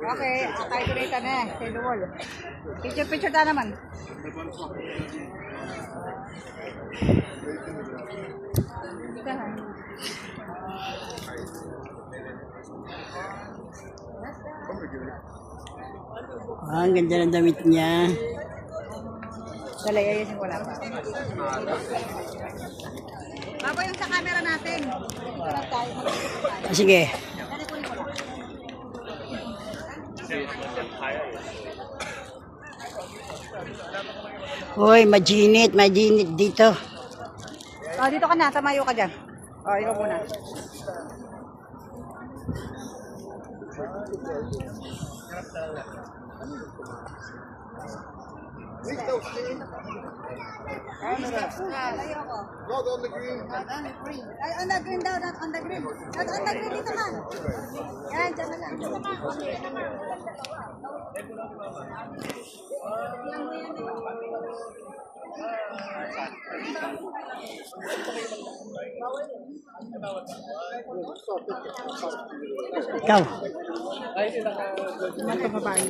Okay, akay ko rin na eh. Say the wall. Picture ta naman. Ang ganda ng damit niya. Dala, ayusin ko lang. Baba yung sa camera natin. Sige. Hoy, majinit dito. Oh, dito ka na, tamayo ka dyan. Oh, ikaw muna. Not on the green. On the green daw, not on the green. Not on the green, dito ka. Yan, dyan na lang. Dito ka. Ikaw. Mata babae.